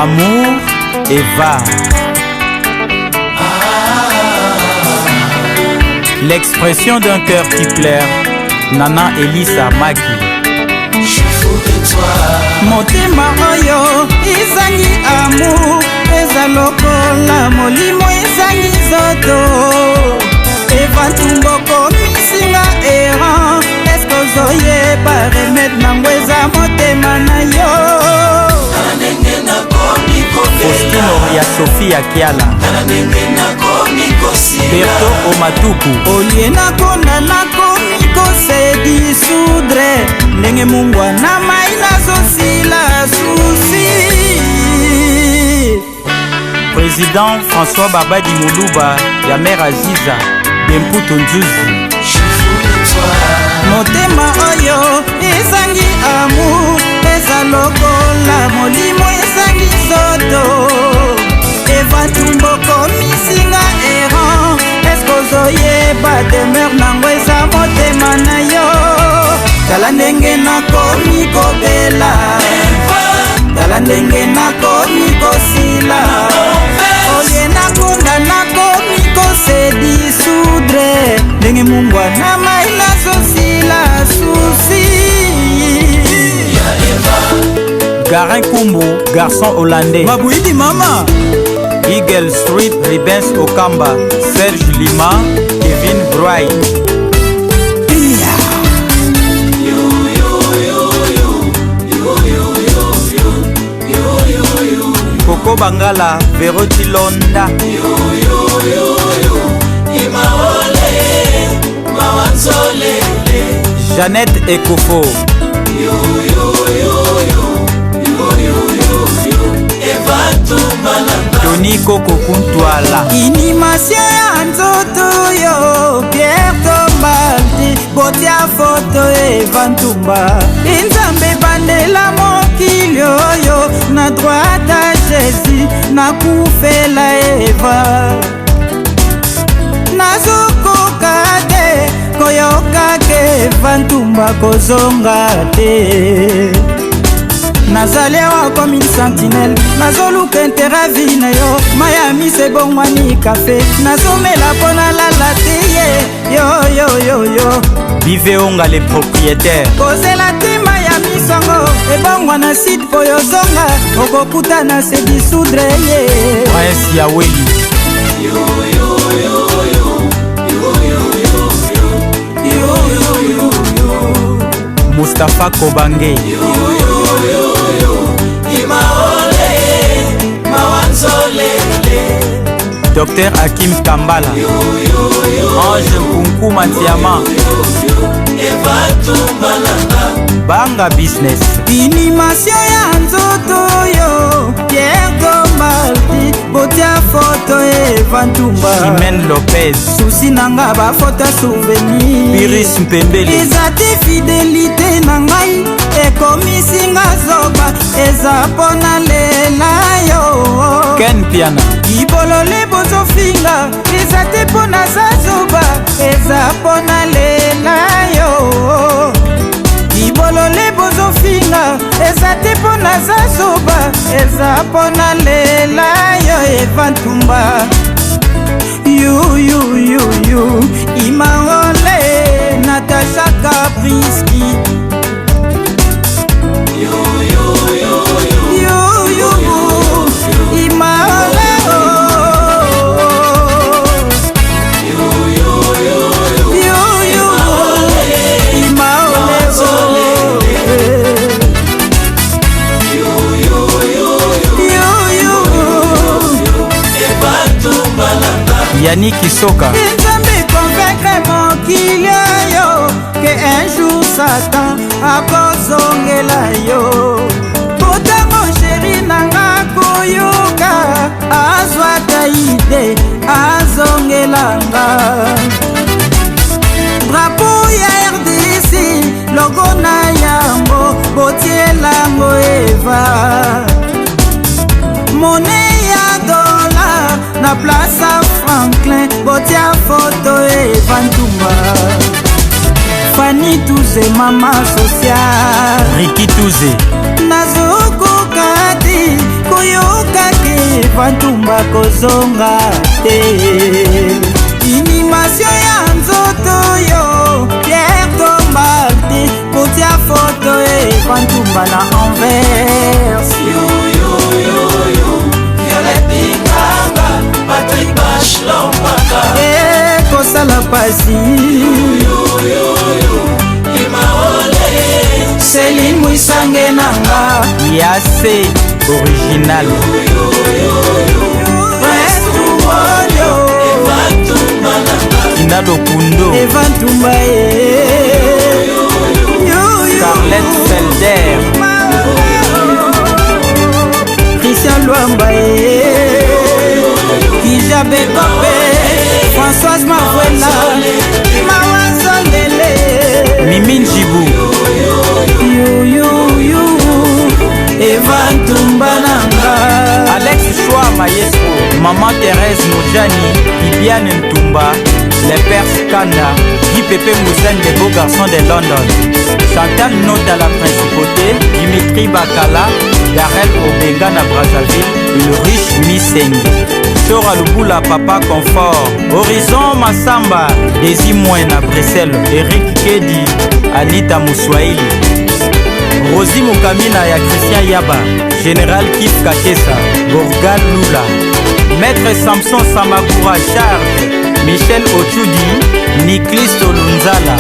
Amour Eva. L'expression d'un cœur qui plaire. Nana Elisa Maki. Je suis fou de toi. Motema oyo ezangi amour, eza lokola molimo ezangi zoto. Eva Ntumboko misinga errant, eske ozoyeba remède nango eza motema na yo. Tala ndenge nakomi kobela, Faustino ya Sophie Akiala. tala ndenge nakomi kosila, Berto Omatuku. Olie nakonda nakomi kosedisoudre, ndenge mungwana mai nazosila susi. Président François Babadi Moulouba ya mère Aziza Bemputo Nzuzi. je suis fou de toi. Motema oyo ezangi amour, eza lokola molimo ezangi zoto. Eva Ntumboko misinga errant, eske ozoyeba demeure nango eza motema na yo. Tala ndenge nakomi kobela, tala ndenge nakomi kosila. Olie nakonda nakomi kosedisoudre, ndenge mungwana mai nazosila susi. Garin Kumbu, garçon hollandais. Mabouidi mama Eagle Street, Ribens Okamba, Serge Lima, Kevin Bright. Coco Bangala, Veroti Londa. Jeannette Ekofo. Johnny Koko Kuntwala. inimation ya nzoto yo Pierre Tombaldi, botia foto Eva Ntumba. Nzambe bandela mokili oyo na droite a Jésus nakufela Eva. Nazokoka te koyoka ke Eva Ntumba kozonga te. Nazali awa komi sentinelle, nazoluka interavi na yo. Mayami se bongwani kafe, nazomela mpo nalala te ye. Yo yo yo yo Viveonga les propriétaires. kozela ntima ya misongo ebongwa na site po yozonga, okokutana se disoudre ye. Prince Yaweli. Mustafa Kobange. Docteur Hakim Kambala. Ange Nkunku Matiama. Banga Business. Inimation ya nzoto yo Pierre Tombaldi, botia foto Eva Ntumba. Chimène Lopez. Susi nanga bafoto souvenir. Iris Mpembele. eza te fidelité na ngai ekomisinga zoba, eza mpo na lela yo. Ken Piana. ibolole bozofinga, eza te mpo naza zoba, eza mpo na lela yo. ibolole bozofinga, eza te mpo naza zoba, eza mpo na lela yo. Eva Ntumba you Imaole Natasha Kapriski. Imaole Yannick Isoka. Nzambe convaincre mokili yo ke un jour Satan akozongela yo. Potango sheri nanga koyoka, azwaka ide azongelanga. Drapeau ya RDC logo na yango botielango Eva. Monnaie ya dollar na place à Franklin, botia foto Eva Ntumba. Fanny Touze mama social Ricky Touze. nazokoka te koyo Vantumba kozonga te. Inimation ya nzoto yo Pierre Tombaldi kotia foto Vantumba na Anvers. Violette Nganga Patrick Bachelon Mbaka kosala pasi Céline Mwisange nanga Yase original Kinalo Kundo Vantumba Scarlett Felder Christian Luamba Kijabe Kope Françoise Mavuela Mawazolele Mimi Njibou Vantumba nanga Alex Choua Maestro Maman Thérèse Mojani Bibiane Ntumba Les Pères Skanda Guy Pépé Moussène des beaux garçons de London Chantal Nota la principauté Dimitri Bakala Darel Obenga na Brazzaville Ulrich Miseng Chora Lubula Papa Confort Horizon Massamba Desi Mouen à Bruxelles Eric Kedi Anita Mouswaili Rosie Mukamina ya Christian Yaba Général Kif Kakesa Borgal Lula Maître Samson Samakura Charles Michel Ochudi Niklis Tolunzala